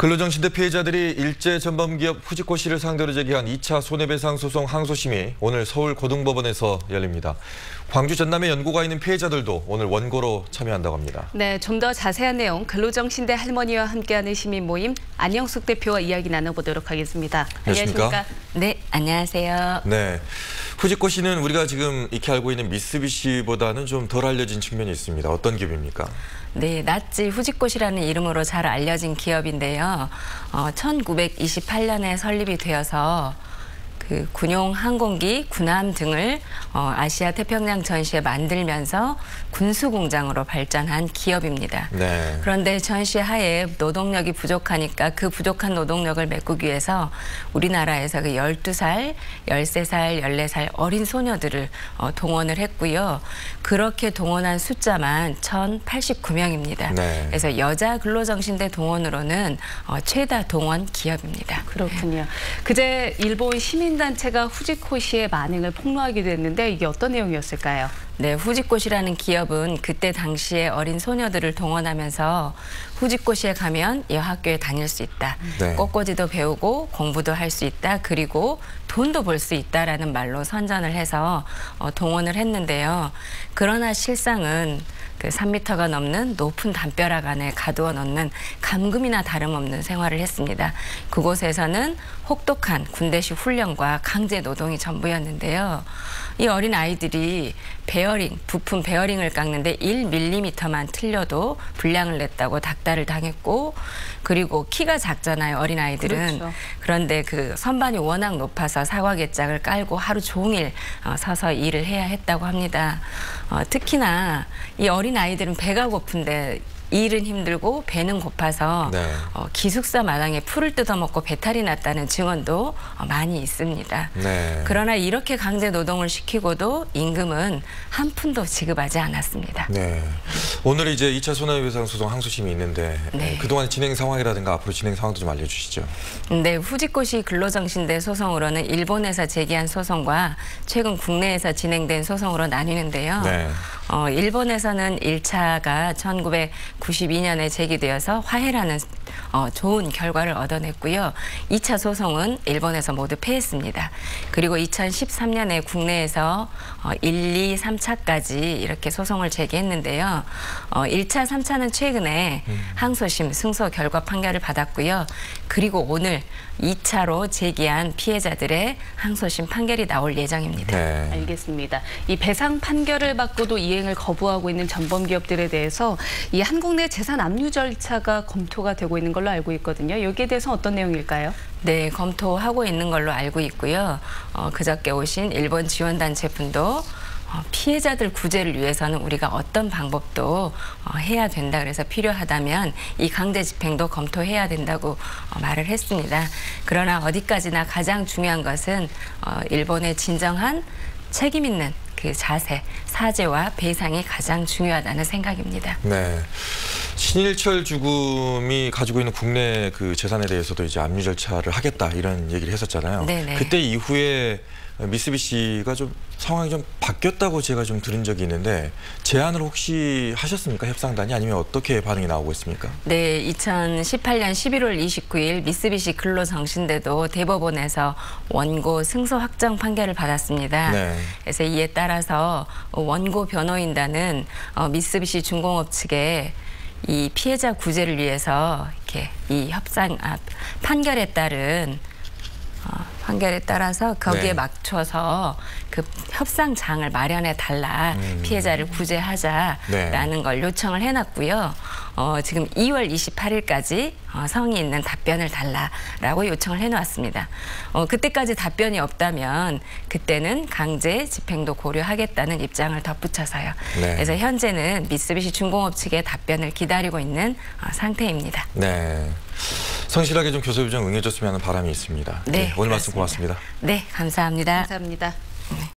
근로정신대 피해자들이 일제전범기업 후지코시를 상대로 제기한 2차 손해배상 소송 항소심이 오늘 서울고등법원에서 열립니다. 광주 전남에 연고가 있는 피해자들도 오늘 원고로 참여한다고 합니다. 네, 좀 더 자세한 내용 근로정신대 할머니와 함께하는 시민 모임 안영숙 대표와 이야기 나눠보도록 하겠습니다. 안녕하십니까? 네, 안녕하세요. 네, 후지코시는 우리가 지금 익히 알고 있는 미쓰비시보다는 좀 덜 알려진 측면이 있습니다. 어떤 기업입니까? 네, 낫지 후지코시라는 이름으로 잘 알려진 기업인데요. 1928년에 설립이 되어서 그 군용 항공기, 군함 등을 아시아 태평양 전시에 만들면서 군수공장으로 발전한 기업입니다. 네. 그런데 전시 하에 노동력이 부족하니까 그 부족한 노동력을 메꾸기 위해서 우리나라에서 그 12살, 13살, 14살 어린 소녀들을 동원을 했고요. 그렇게 동원한 숫자만 1,089명입니다. 네. 그래서 여자 근로정신대 동원으로는 최다 동원 기업입니다. 그렇군요. 그제 일본 시민단체가 후지코시의 만행을 폭로하게 됐는데 이게 어떤 내용이었을까요? 네, 후지코시라는 기업은 그때 당시에 어린 소녀들을 동원하면서 후지코시에 가면 여학교에 다닐 수 있다. 네. 꽃꽂이도 배우고 공부도 할 수 있다. 그리고 돈도 벌 수 있다라는 말로 선전을 해서 동원을 했는데요. 그러나 실상은 그 3m가 넘는 높은 담벼락 안에 가두어 놓는 감금이나 다름없는 생활을 했습니다. 그곳에서는 혹독한 군대식 훈련과 강제 노동이 전부였는데요. 이 어린 아이들이 베어링, 부품 베어링을 깎는데 1mm만 틀려도 불량을 냈다고 닥달을 당했고, 그리고 키가 작잖아요, 어린 아이들은. 그렇죠. 그런데 그 선반이 워낙 높아서 사과개짝을 깔고 하루 종일 서서 일을 해야 했다고 합니다. 특히나 이 어린 아이들은 배가 고픈데 일은 힘들고 배는 고파서 네. 기숙사 마당에 풀을 뜯어먹고 배탈이 났다는 증언도 많이 있습니다. 네. 그러나 이렇게 강제 노동을 시키고도 임금은 한 푼도 지급하지 않았습니다. 네. 오늘 이제 2차 손해배상 소송 항소심이 있는데 네. 그동안 진행 상황이라든가 앞으로 진행 상황도 좀 알려주시죠. 네, 후지코시 근로정신대 소송으로는 일본에서 제기한 소송과 최근 국내에서 진행된 소송으로 나뉘는데요. 네. 일본에서는 1차가 1992년에 제기되어서 화해라는 좋은 결과를 얻어냈고요. 2차 소송은 일본에서 모두 패했습니다. 그리고 2013년에 국내에서 1, 2, 3차까지 이렇게 소송을 제기했는데요. 1차, 3차는 최근에 항소심 승소 결과 판결을 받았고요. 그리고 오늘 2차로 제기한 피해자들의 항소심 판결이 나올 예정입니다. 네. 알겠습니다. 이 배상 판결을 받고도 이행을 거부하고 있는 전범기업들에 대해서 이 한국 내 재산 압류 절차가 검토가 되고 있는 걸로 알고 있거든요. 여기에 대해서 어떤 내용일까요? 네, 검토하고 있는 걸로 알고 있고요. 그저께 오신 일본 지원단체분도 피해자들 구제를 위해서는 우리가 어떤 방법도 해야 된다. 그래서 필요하다면 이 강제 집행도 검토해야 된다고 말을 했습니다. 그러나 어디까지나 가장 중요한 것은 일본의 진정한 책임 있는 그 자세, 사죄와 배상이 가장 중요하다는 생각입니다. 네. 신일철 주금이 가지고 있는 국내 그 재산에 대해서도 이제 압류 절차를 하겠다 이런 얘기를 했었잖아요. 네네. 그때 이후에 미쓰비시가 좀 상황이 좀 바뀌었다고 제가 좀 들은 적이 있는데 제안을 혹시 하셨습니까? 협상단이 아니면 어떻게 반응이 나오고 있습니까? 네, 2018년 11월 29일 미쓰비시 근로정신대도 대법원에서 원고 승소 확정 판결을 받았습니다. 네. 그래서 이에 따라서 원고 변호인단은 미쓰비시 중공업 측에 이 피해자 구제를 위해서 이렇게 이 판결에 따라서 거기에 네. 맞춰서 그 협상장을 마련해 달라, 피해자를 구제하자라는 네. 걸 요청을 해놨고요. 지금 2월 28일까지 성의 있는 답변을 달라라고 요청을 해놓았습니다. 그때까지 답변이 없다면 그때는 강제 집행도 고려하겠다는 입장을 덧붙여서요. 네. 그래서 현재는 미쓰비시 중공업 측의 답변을 기다리고 있는 상태입니다. 네. 성실하게 좀 교섭 요청 응해줬으면 하는 바람이 있습니다. 네, 오늘 말씀 그렇습니다. 고맙습니다. 네, 감사합니다. 감사합니다.